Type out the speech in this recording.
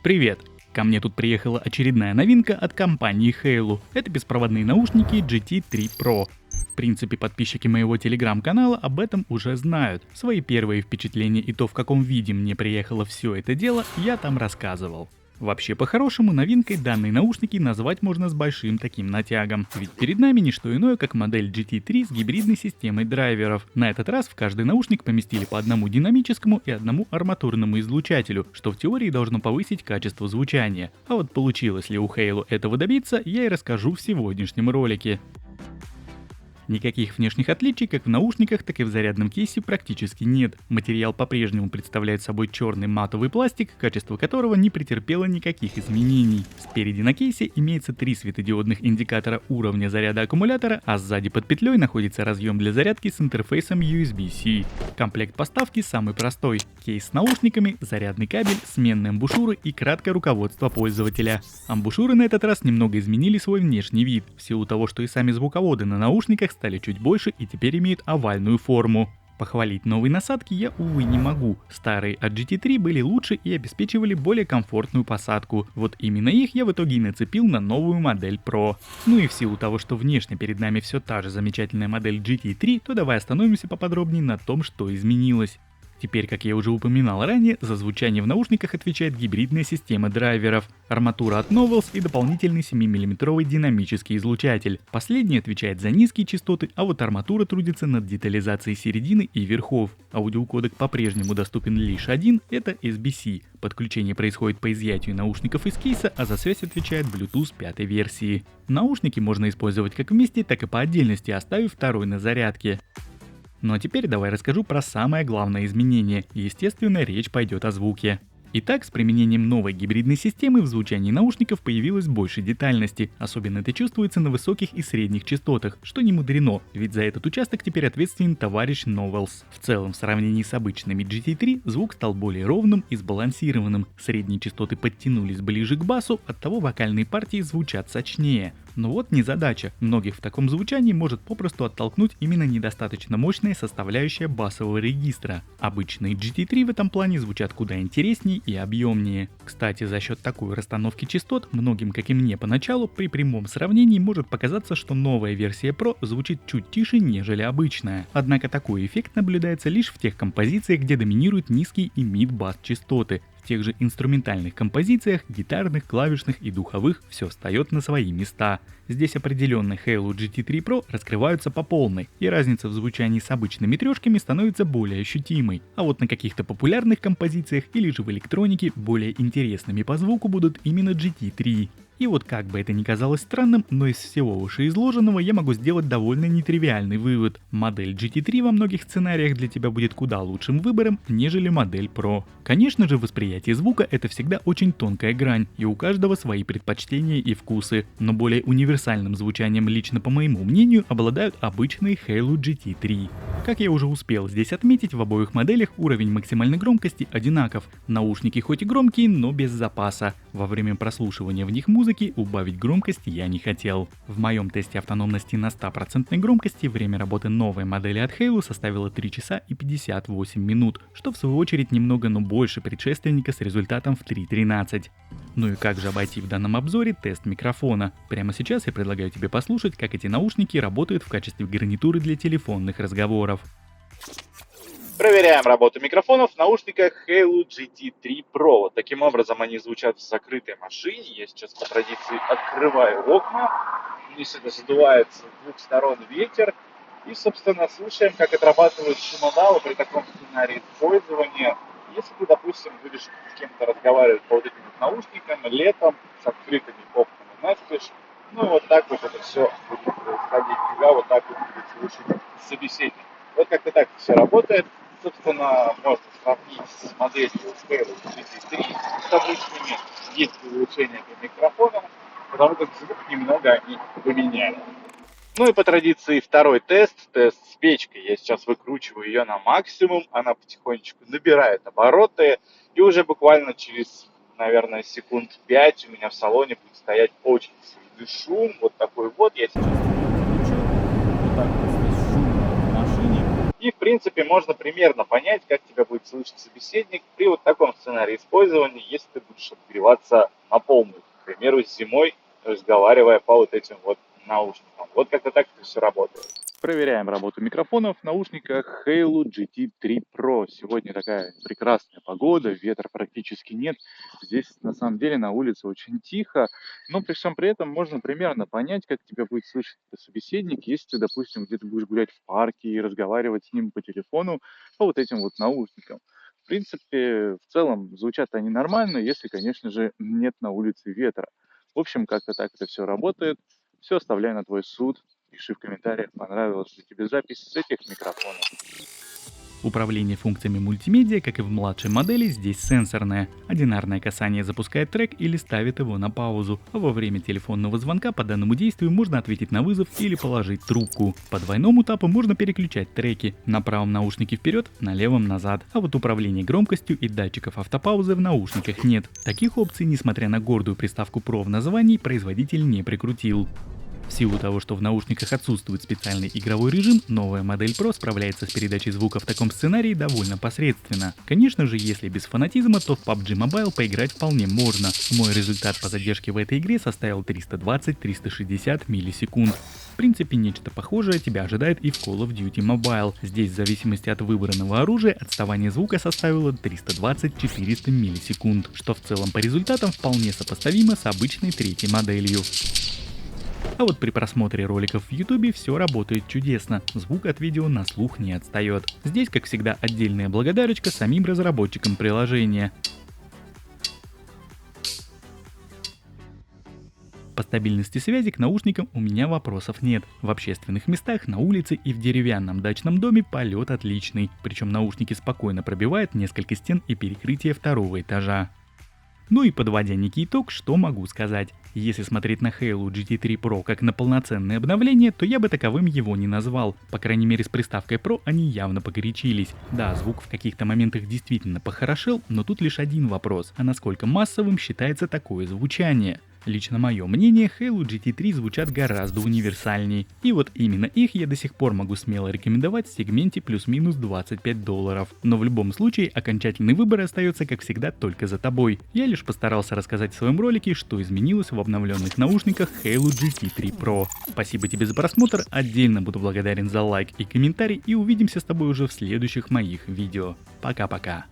Привет! Ко мне тут приехала очередная новинка от компании Hailu. Это беспроводные наушники GT3 Pro. В принципе, подписчики моего телеграм-канала об этом уже знают. Свои первые впечатления и то, в каком виде мне приехало все это дело, я там рассказывал. Вообще, по-хорошему, новинкой данные наушники назвать можно с большим таким натягом. Ведь перед нами не что иное, как модель GT3 с гибридной системой драйверов. На этот раз в каждый наушник поместили по одному динамическому и одному арматурному излучателю, что в теории должно повысить качество звучания. А вот получилось ли у Hailu этого добиться, я и расскажу в сегодняшнем ролике. Никаких внешних отличий как в наушниках, так и в зарядном кейсе практически нет. Материал по-прежнему представляет собой черный матовый пластик, качество которого не претерпело никаких изменений. Спереди на кейсе имеется 3 светодиодных индикатора уровня заряда аккумулятора, а сзади под петлей находится разъем для зарядки с интерфейсом USB-C. Комплект поставки самый простой. Кейс с наушниками, зарядный кабель, сменные амбушюры и краткое руководство пользователя. Амбушюры на этот раз немного изменили свой внешний вид, в силу того, что и сами звуководы на наушниках стали чуть больше и теперь имеют овальную форму. Похвалить новые насадки я, увы, не могу. Старые от GT3 были лучше и обеспечивали более комфортную посадку. Вот именно их я в итоге и нацепил на новую модель Pro. Ну и в силу того, что внешне перед нами все та же замечательная модель GT3, то давай остановимся поподробнее на том, что изменилось. Теперь, как я уже упоминал ранее, за звучание в наушниках отвечает гибридная система драйверов, арматура от Novels и дополнительный 7-мм динамический излучатель. Последний отвечает за низкие частоты, а вот арматура трудится над детализацией середины и верхов. Аудиокодек по-прежнему доступен лишь один, это SBC. Подключение происходит по изъятию наушников из кейса, а за связь отвечает Bluetooth 5 версии. Наушники можно использовать как вместе, так и по отдельности, оставив второй на зарядке. Ну а теперь давай расскажу про самое главное изменение, и естественно речь пойдет о звуке. Итак, с применением новой гибридной системы в звучании наушников появилось больше детальности, особенно это чувствуется на высоких и средних частотах, что не мудрено, ведь за этот участок теперь ответственен товарищ Novels. В целом, в сравнении с обычными GT3, звук стал более ровным и сбалансированным, средние частоты подтянулись ближе к басу, оттого вокальные партии звучат сочнее. Но вот незадача, многих в таком звучании может попросту оттолкнуть именно недостаточно мощная составляющая басового регистра. Обычные GT3 в этом плане звучат куда интереснее и объемнее. Кстати, за счет такой расстановки частот, многим, как и мне поначалу, при прямом сравнении может показаться, что новая версия Pro звучит чуть тише, нежели обычная. Однако такой эффект наблюдается лишь в тех композициях, где доминируют низкий и мид-бас частоты. В тех же инструментальных композициях, гитарных, клавишных и духовых все встает на свои места. Здесь определенно Hailu GT3 Pro раскрываются по полной, и разница в звучании с обычными трешками становится более ощутимой. А вот на каких-то популярных композициях или же в электронике более интересными по звуку будут именно GT3. И вот как бы это ни казалось странным, но из всего вышеизложенного я могу сделать довольно нетривиальный вывод. Модель GT3 во многих сценариях для тебя будет куда лучшим выбором, нежели модель Pro. Конечно же, восприятие звука это всегда очень тонкая грань, и у каждого свои предпочтения и вкусы, но более универсальным звучанием лично по моему мнению обладают обычные Hailu GT3. Как я уже успел здесь отметить, в обоих моделях уровень максимальной громкости одинаков. Наушники хоть и громкие, но без запаса. Во время прослушивания в них музыки убавить громкость я не хотел. В моем тесте автономности на 100% громкости время работы новой модели от Hailu составило 3 часа и 58 минут, что в свою очередь немного, но больше предшественника с результатом в 3.13. Ну и как же обойти в данном обзоре тест микрофона? Прямо сейчас я предлагаю тебе послушать, как эти наушники работают в качестве гарнитуры для телефонных разговоров. Проверяем работу микрофонов в наушниках Hailu GT3 Pro. Вот таким образом они звучат в закрытой машине. Я сейчас по традиции открываю окна. Вниз это задувается с двух сторон ветер. И, собственно, слушаем, как отрабатывают шумодалы при таком сценарии использования. Если ты, допустим, будешь с кем-то разговаривать по вот этим вот наушникам летом с открытыми окнами настежь, ну и вот так вот это все будет происходить. Тебя вот так вот будет слушать собеседник. Вот как-то так все работает. Собственно, можно сравнить с моделью Hailu GT3 с обычными. Есть улучшения по микрофонам, потому как звук немного они поменяли. Ну и по традиции второй тест с печкой. Я сейчас выкручиваю ее на максимум, она потихонечку набирает обороты, и уже буквально через, наверное, секунд 5 у меня в салоне будет стоять очень сильный шум, вот такой вот. Я сейчас вот так вот здесь шум в машине. И в принципе, можно примерно понять, как тебя будет слышать собеседник при вот таком сценарии использования, если ты будешь отбиваться на полную, к примеру, зимой, разговаривая по вот этим вот наушникам. Вот как-то так это все работает. Проверяем работу микрофонов в наушниках Halo GT3 Pro. Сегодня такая прекрасная погода, ветра практически нет. Здесь на самом деле на улице очень тихо, но при всем при этом можно примерно понять, как тебя будет слышать собеседник, если ты, допустим, где-то будешь гулять в парке и разговаривать с ним по телефону по вот этим вот наушникам. В принципе, в целом звучат они нормально, если, конечно же, нет на улице ветра. В общем, как-то так это все работает. Все оставляю на твой суд. Пиши в комментариях, понравилась ли тебе запись с этих микрофонов. Управление функциями мультимедиа, как и в младшей модели, здесь сенсорное. Одинарное касание запускает трек или ставит его на паузу, а во время телефонного звонка по данному действию можно ответить на вызов или положить трубку. По двойному тапу можно переключать треки. На правом наушнике вперед, на левом назад. А вот управление громкостью и датчиков автопаузы в наушниках нет. Таких опций, несмотря на гордую приставку Pro в названии, производитель не прикрутил. В силу того, что в наушниках отсутствует специальный игровой режим, новая модель Pro справляется с передачей звука в таком сценарии довольно посредственно. Конечно же, если без фанатизма, то в PUBG Mobile поиграть вполне можно. Мой результат по задержке в этой игре составил 320-360 миллисекунд. В принципе, нечто похожее тебя ожидает и в Call of Duty Mobile. Здесь в зависимости от выбранного оружия отставание звука составило 320-400 миллисекунд, что в целом по результатам вполне сопоставимо с обычной третьей моделью. А вот при просмотре роликов в YouTube все работает чудесно, звук от видео на слух не отстает. Здесь, как всегда, отдельная благодарочка самим разработчикам приложения. По стабильности связи к наушникам у меня вопросов нет. В общественных местах, на улице и в деревянном дачном доме полет отличный, причем наушники спокойно пробивают несколько стен и перекрытие второго этажа. Ну и подводя некий итог, что могу сказать. Если смотреть на Halo GT3 Pro как на полноценное обновление, то я бы таковым его не назвал. По крайней мере с приставкой Pro они явно погорячились. Да, звук в каких-то моментах действительно похорошел, но тут лишь один вопрос, а насколько массовым считается такое звучание? Лично мое мнение, Halo GT3 звучат гораздо универсальней. И вот именно их я до сих пор могу смело рекомендовать в сегменте плюс-минус $25. Но в любом случае, окончательный выбор остается, как всегда, только за тобой. Я лишь постарался рассказать в своем ролике, что изменилось в обновленных наушниках Halo GT3 Pro. Спасибо тебе за просмотр, отдельно буду благодарен за лайк и комментарий, и увидимся с тобой уже в следующих моих видео. Пока-пока.